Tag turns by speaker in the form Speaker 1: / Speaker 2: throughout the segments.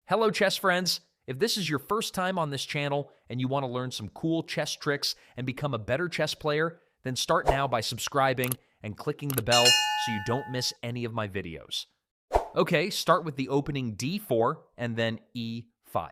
Speaker 1: Hello, chess friends! If this is your first time on this channel and you want to learn some cool chess tricks and become a better chess player, then start now by subscribing and clicking the bell so you don't miss any of my videos. Okay, start with the opening d4 and then e5.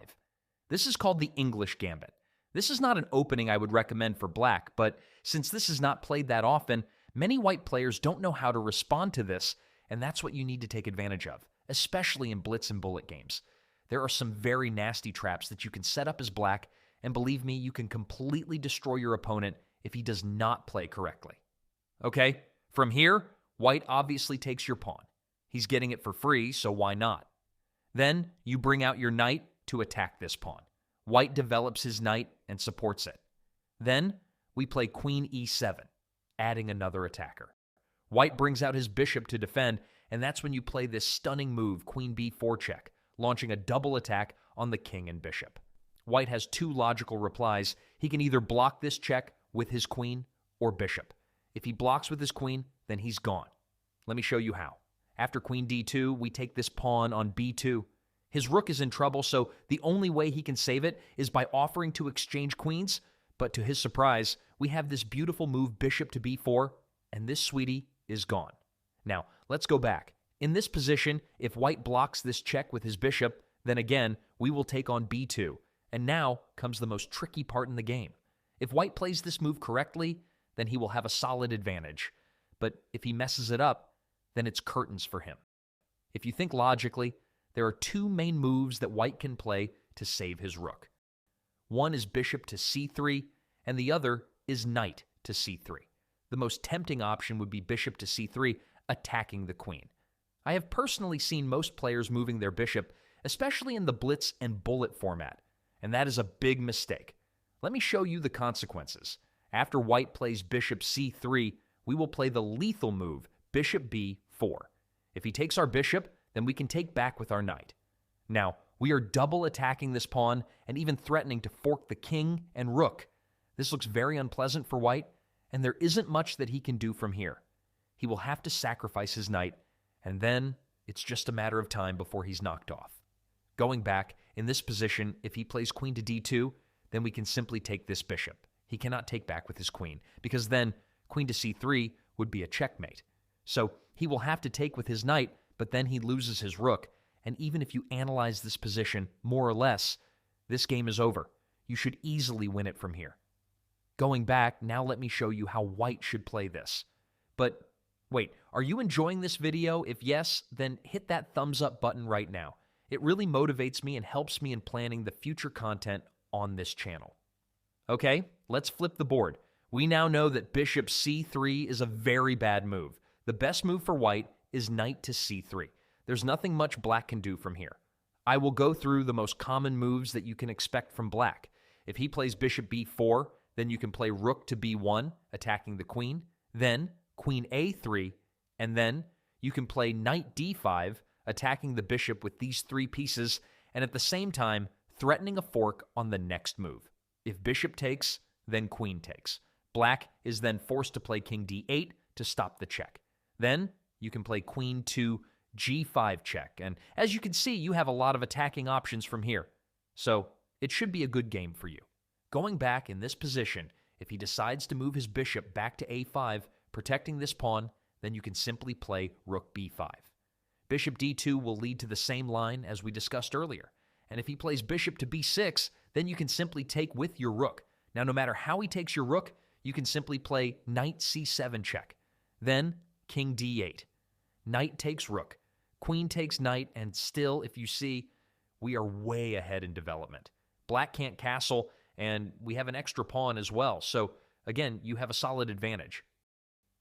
Speaker 1: This is called the English gambit. This is not an opening I would recommend for black, but since this is not played that often, many white players don't know how to respond to this, and that's what you need to take advantage of, especially in blitz and bullet games. There are some very nasty traps that you can set up as black, and believe me, you can completely destroy your opponent if he does not play correctly. Okay, from here, white obviously takes your pawn. He's getting it for free, so why not? Then you bring out your knight to attack this pawn. White develops his knight and supports it. Then we play queen e7, adding another attacker. White brings out his bishop to defend, and that's when you play this stunning move, queen b4 check, launching a double attack on the king and bishop. White has two logical replies. He can either block this check with his queen or bishop. If he blocks with his queen, then he's gone. Let me show you how. After queen d2, we take this pawn on b2. His rook is in trouble, so the only way he can save it is by offering to exchange queens, but to his surprise, we have this beautiful move bishop to b4, and this sweetie is gone. Now, let's go back. In this position, if white blocks this check with his bishop, then again, we will take on b2, and now comes the most tricky part in the game. If white plays this move correctly, then he will have a solid advantage, but if he messes it up, then it's curtains for him. If you think logically, there are two main moves that white can play to save his rook. One is bishop to c3, and the other is knight to c3. The most tempting option would be bishop to c3, attacking the queen. I have personally seen most players moving their bishop, especially in the blitz and bullet format, and that is a big mistake. Let me show you the consequences. After white plays bishop c3, we will play the lethal move, bishop b4. If he takes our bishop, then we can take back with our knight. Now, we are double attacking this pawn and even threatening to fork the king and rook. This looks very unpleasant for white, and there isn't much that he can do from here. He will have to sacrifice his knight, and then it's just a matter of time before he's knocked off. Going back, in this position, if he plays queen to d2, then we can simply take this bishop. He cannot take back with his queen, because then queen to c3 would be a checkmate. So he will have to take with his knight, but then he loses his rook, and even if you analyze this position more or less, this game is over. You should easily win it from here. Going back, now let me show you how white should play this. But wait, are you enjoying this video? If yes, then hit that thumbs up button right now. It really motivates me and helps me in planning the future content on this channel. Okay, let's flip the board. We now know that bishop c3 is a very bad move. The best move for white is knight to c3. There's nothing much black can do from here. I will go through the most common moves that you can expect from black. If he plays bishop b4, then you can play rook to b1, attacking the queen, then queen a3, and then you can play knight d5, attacking the bishop with these three pieces, and at the same time, threatening a fork on the next move. If bishop takes, then queen takes. Black is then forced to play king d8 to stop the check. Then you can play queen to g5 check, and as you can see, you have a lot of attacking options from here. So it should be a good game for you. Going back in this position, if he decides to move his bishop back to a5, protecting this pawn, then you can simply play rook b5. Bishop d2 will lead to the same line as we discussed earlier, and if he plays bishop to b6, then you can simply take with your rook. Now, no matter how he takes your rook, you can simply play knight c7 check, then king d8. Knight takes rook, queen takes knight, and still, if you see, we are way ahead in development. Black can't castle, and we have an extra pawn as well, so again, you have a solid advantage.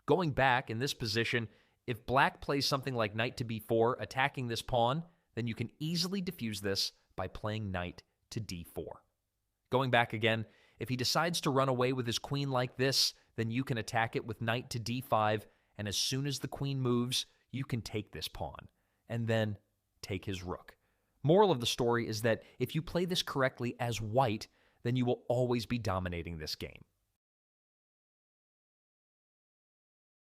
Speaker 1: Going back in this position, if black plays something like knight to b4, attacking this pawn, then you can easily defuse this by playing knight to d4. Going back again, if he decides to run away with his queen like this, then you can attack it with knight to d5, and as soon as the queen moves, you can take this pawn, and then take his rook. Moral of the story is that if you play this correctly as white, then you will always be dominating this game.